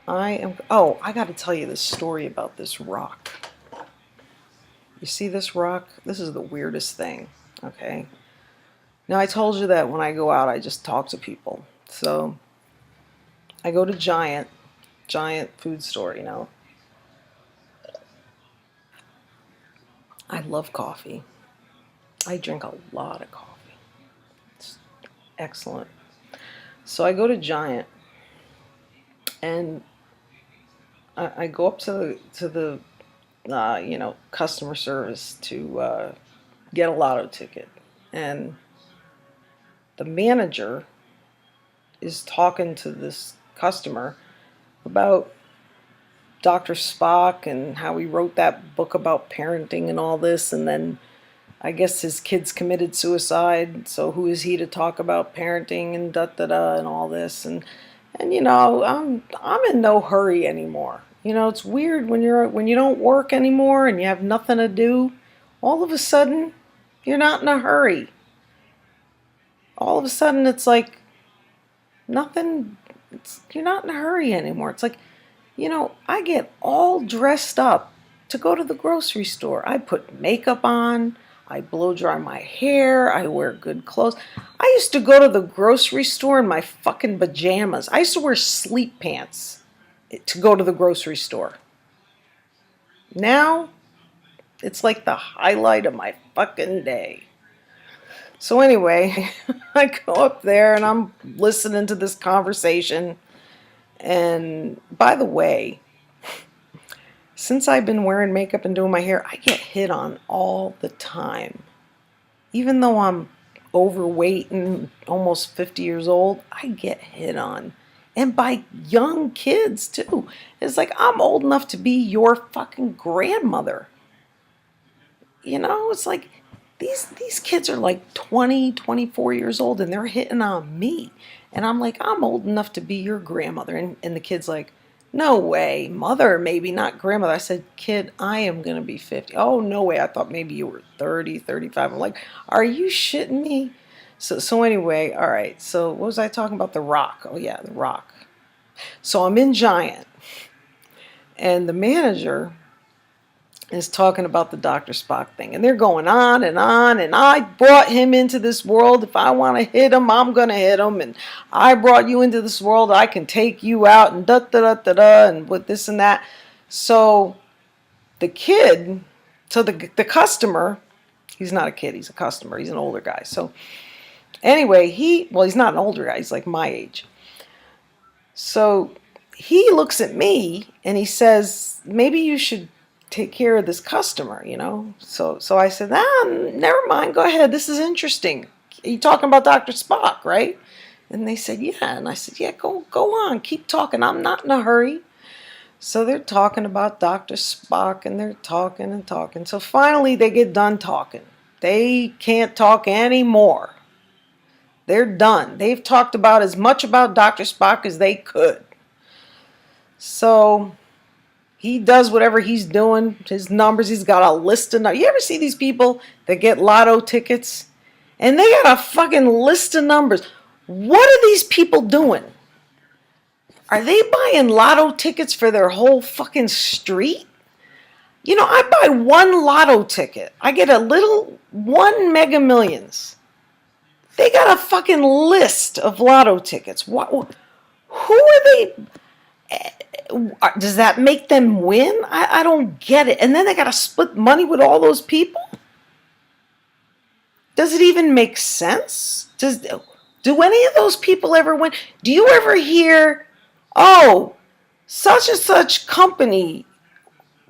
Oh, I got to tell you this story about this rock. You see this rock? This is the weirdest thing, okay? Now, I told you that when I go out, I just talk to people. So, I go to Giant food store, you know. I love coffee. I drink a lot of coffee. It's excellent. So, I go to Giant and I go up to the customer service to get a lotto ticket. And the manager is talking to this customer about Dr. Spock and how he wrote that book about parenting and all this, and then I guess his kids committed suicide, so who is he to talk about parenting and da da da and all this, and I'm in no hurry anymore. You know, it's weird when you don't work anymore and you have nothing to do, all of a sudden you're not in a hurry. All of a sudden it's like nothing, you're not in a hurry anymore. It's like, I get all dressed up to go to the grocery store. I put makeup on, I blow dry my hair, I wear good clothes. I used to go to the grocery store in my fucking pajamas. I used to wear sleep pants to go to the grocery store. Now, it's like the highlight of my fucking day. So anyway, I go up there and I'm listening to this conversation. And by the way, since I've been wearing makeup and doing my hair, I get hit on all the time. Even though I'm overweight and almost 50 years old, I get hit on. And by young kids too. It's like I'm old enough to be your fucking grandmother. It's like these kids are like 20, 24 years old and they're hitting on me. And I'm like, I'm old enough to be your grandmother. And the kid's like, no way, mother, maybe not grandmother. I said, kid, I am going to be 50. Oh, no way. I thought maybe you were 30, 35. I'm like, are you shitting me? So anyway, all right. So what was I talking about? The rock. Oh, yeah, the rock. So I'm in Giant. And the manager is talking about the Dr. Spock thing. And they're going on. And I brought him into this world. If I want to hit him, I'm going to hit him. And I brought you into this world. I can take you out and da-da-da-da-da and with this and that. So the kid, so the customer, he's not a kid, he's a customer. He's an older guy. So anyway, he's not an older guy. He's like my age. So he looks at me and he says, maybe you should take care of this customer, So I said, never mind, go ahead. This is interesting. Are you talking about Dr. Spock, right? And they said, yeah. And I said, yeah, go on, keep talking. I'm not in a hurry. So they're talking about Dr. Spock and they're talking and talking. So finally they get done talking. They can't talk anymore. They're done. They've talked about as much about Dr. Spock as they could. So he does whatever he's doing, his numbers. He's got a list of numbers. You ever see these people that get lotto tickets? And they got a fucking list of numbers. What are these people doing? Are they buying lotto tickets for their whole fucking street? I buy one lotto ticket. I get a little 1 Mega Millions. They got a fucking list of lotto tickets. Who are they? Does that make them win? I don't get it. And then they got to split money with all those people? Does it even make sense? Do any of those people ever win? Do you ever hear, oh, such and such company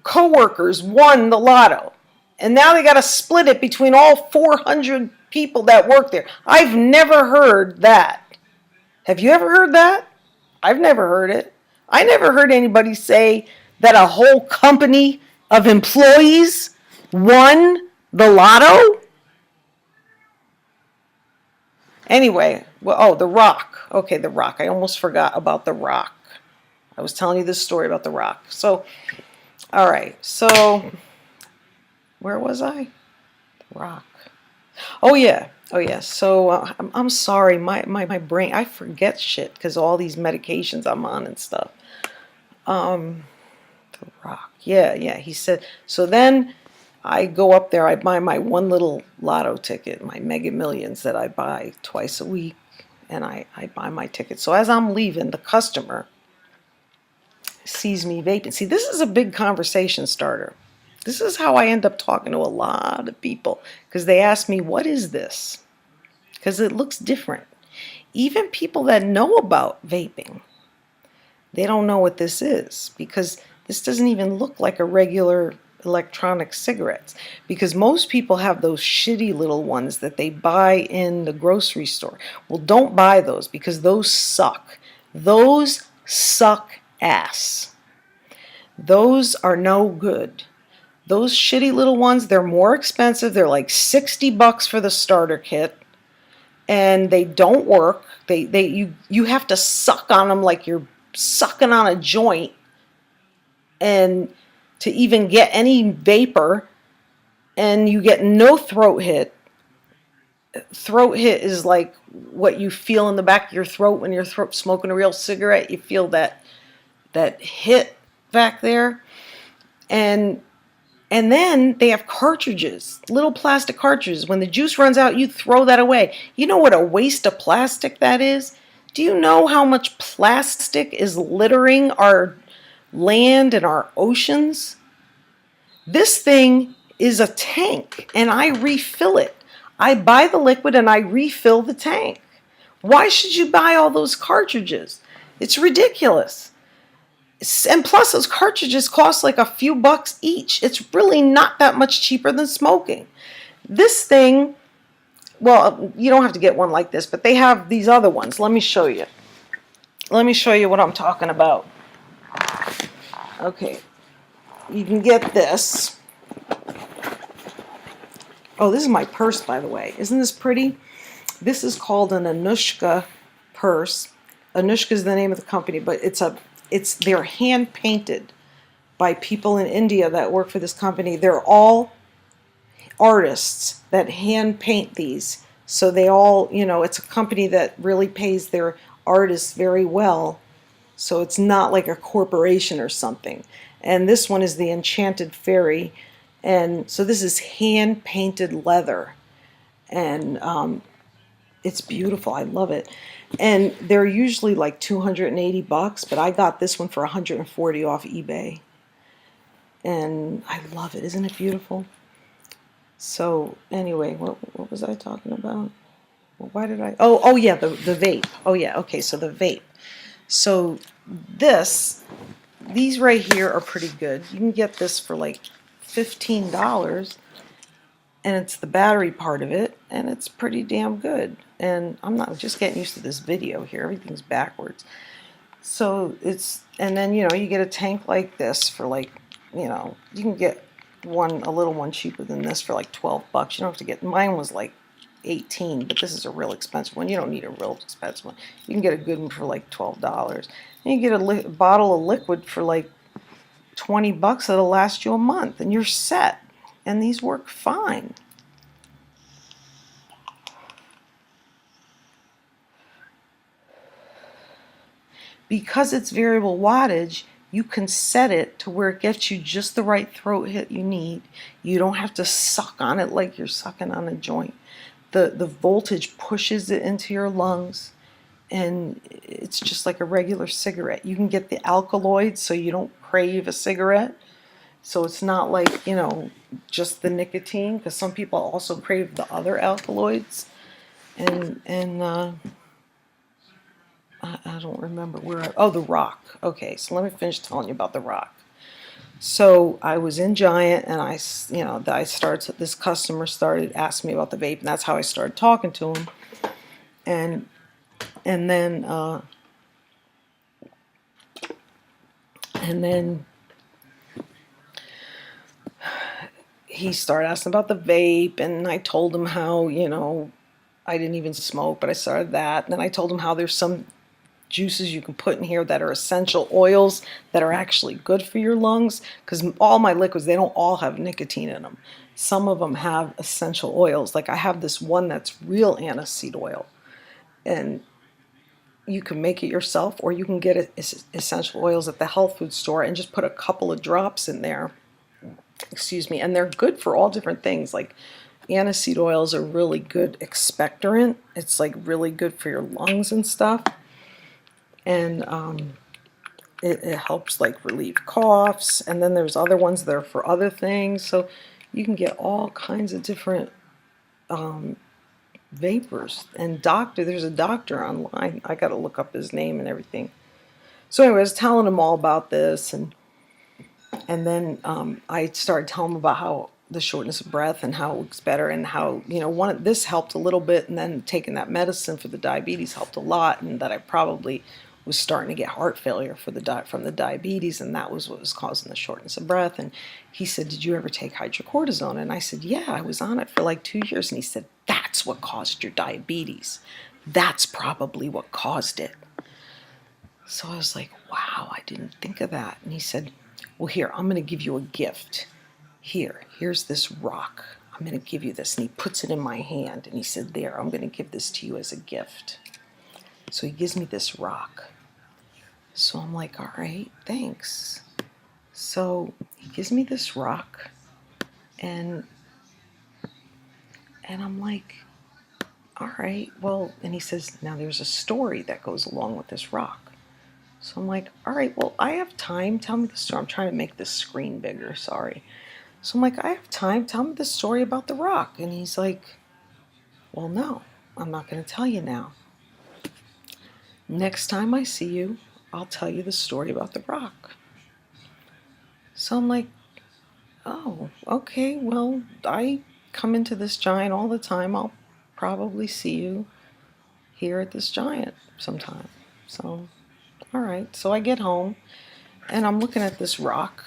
coworkers won the lotto, and now they got to split it between all 400 people that work there? I've never heard that. Have you ever heard that? I've never heard it. I never heard anybody say that a whole company of employees won the lotto. Anyway, the rock. Okay, the rock. I almost forgot about the rock. I was telling you this story about the rock. So, all right. So, where was I? The rock. Oh, yeah. So, I'm sorry. My brain, I forget shit because all these medications I'm on and stuff. The Rock. Yeah, yeah. He said, so then I go up there, I buy my one little lotto ticket, my Mega Millions that I buy twice a week, and I buy my ticket. So as I'm leaving, the customer sees me vaping. See, this is a big conversation starter. This is how I end up talking to a lot of people because they ask me, what is this? Because it looks different. Even people that know about vaping, they don't know what this is because this doesn't even look like a regular electronic cigarettes, because most people have those shitty little ones that they buy in the grocery store. Well, don't buy those because those suck. Those suck ass. Those are no good. Those shitty little ones, they're more expensive. They're like $60 for the starter kit, and they don't work. You have to suck on them like you're sucking on a joint, and to even get any vapor, and you get no throat hit. Throat hit is like what you feel in the back of your throat when you're smoking a real cigarette. You feel that hit back there. And then they have cartridges, little plastic cartridges. When the juice runs out, you throw that away. You know what a waste of plastic that is? Do you know how much plastic is littering our land and our oceans? This thing is a tank, and I refill it. I buy the liquid and I refill the tank. Why should you buy all those cartridges? It's ridiculous. And plus, those cartridges cost like a few bucks each. It's really not that much cheaper than smoking. This thing, well, you don't have to get one like this, but they have these other ones. Let me show you. Let me show you what I'm talking about. Okay, you can get this. Oh, this is my purse, by the way. Isn't this pretty? This is called an Anushka purse. Anushka is the name of the company, but they're hand painted by people in India that work for this company. They're all artists that hand paint these. So they all, it's a company that really pays their artists very well. So it's not like a corporation or something. And this one is the Enchanted Fairy. And so this is hand painted leather. And it's beautiful. I love it. And they're usually like $280, but I got this one for $140 off eBay. And I love it. Isn't it beautiful? So anyway, what was I talking about? Well, why did I? Oh yeah, the vape. Oh yeah, okay, so the vape. So these right here are pretty good. You can get this for like $15, and it's the battery part of it, and it's pretty damn good. And I'm just getting used to this video here. Everything's backwards. So and then you get a tank like this for like, you can get a little one cheaper than this for like $12. You don't have to get, mine was like 18, but this is a real expensive one. You don't need a real expensive one. You can get a good one for like $12. And you get a bottle of liquid for like $20 that'll last you a month, and you're set. And these work fine. Because it's variable wattage, you can set it to where it gets you just the right throat hit you need. You don't have to suck on it like you're sucking on a joint. The voltage pushes it into your lungs, and it's just like a regular cigarette. You can get the alkaloids so you don't crave a cigarette. So it's not like, just the nicotine, because some people also crave the other alkaloids. And I don't remember where the Rock. Okay, so let me finish telling you about the Rock. So I was in Giant, and this customer started asking me about the vape, and that's how I started talking to him. And then he started asking about the vape, and I told him how, I didn't even smoke, but I started that. And then I told him how there's some juices you can put in here that are essential oils that are actually good for your lungs, because all my liquids, they don't all have nicotine in them. Some of them have essential oils. Like I have this one that's real aniseed oil, and you can make it yourself, or you can get essential oils at the health food store and just put a couple of drops in there. Excuse me. And they're good for all different things. Like aniseed oils are really good expectorant. It's like really good for your lungs and stuff. And it helps like relieve coughs. And then there's other ones that are for other things. So you can get all kinds of different vapors. And there's a doctor online. I got to look up his name and everything. So anyway, I was telling him all about this, and then I started telling him about how the shortness of breath and how it looks better, and how, this helped a little bit, and then taking that medicine for the diabetes helped a lot, and that I probably was starting to get heart failure from the diabetes, and that was what was causing the shortness of breath. And he said, "Did you ever take hydrocortisone?" And I said, "Yeah, I was on it for like 2 years." And he said, "That's what caused your diabetes. That's probably what caused it." So I was like, wow, I didn't think of that. And he said, "Well, here, I'm going to give you a gift. Here's this rock. I'm going to give you this." And he puts it in my hand, and he said, "There, I'm going to give this to you as a gift." So he gives me this rock. So I'm like, "All right, thanks." So he gives me this rock, and I'm like, "All right, well," and he says, "Now there's a story that goes along with this rock." So I'm like, "All right, well, I have time. Tell me the story." I'm trying to make this screen bigger, sorry. So I'm like, "I have time. Tell me the story about the rock." And he's like, "Well, no, I'm not going to tell you now. Next time I see you, I'll tell you the story about the rock." So I'm like, "Oh, okay, well, I come into this giant all the time. I'll probably see you here at this giant sometime." So, all right. So I get home, and I'm looking at this rock,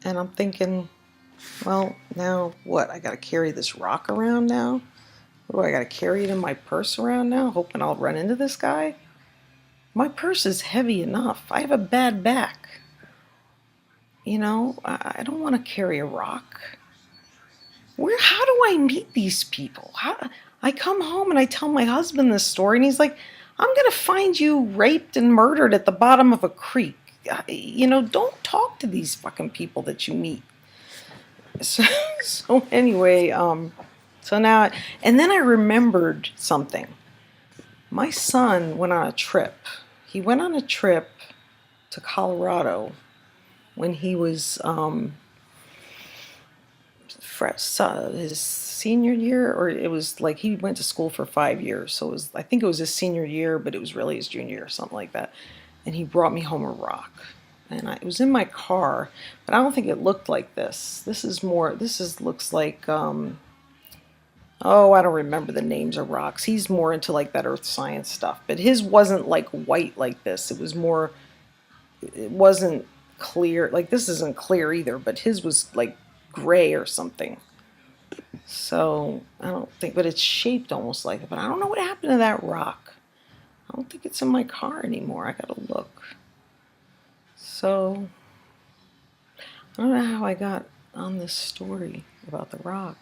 and I'm thinking, well, now what? I got to carry this rock around now? What do I got to carry it in my purse around now, hoping I'll run into this guy? My purse is heavy enough. I have a bad back. I don't want to carry a rock. How do I meet these people? I come home and I tell my husband this story, and he's like, "I'm going to find you raped and murdered at the bottom of a creek. Don't talk to these fucking people that you meet." So anyway, so now, and then I remembered something. My son went on a trip. He went on a trip to Colorado when he was his senior year, or it was like he went to school for 5 years. So I think it was his senior year, but it was really his junior year or something like that. And he brought me home a rock. And it was in my car, but I don't think it looked like this. Looks like, I don't remember the names of rocks. He's more into like that earth science stuff, but his wasn't like white like this. It wasn't clear. Like this isn't clear either, but his was like gray or something. So I don't think, but it's shaped almost like it, but I don't know what happened to that rock. I don't think it's in my car anymore. I gotta look. So I don't know how I got on this story about the rock.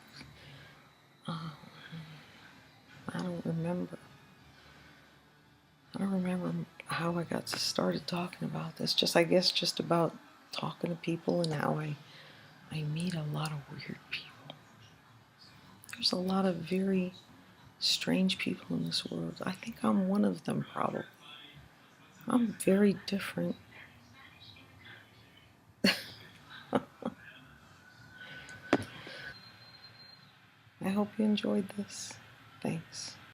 I don't remember. I don't remember how I got started talking about this. I guess just about talking to people, and how I meet a lot of weird people. There's a lot of very strange people in this world. I think I'm one of them, probably. I'm very different. I hope you enjoyed this. Thanks.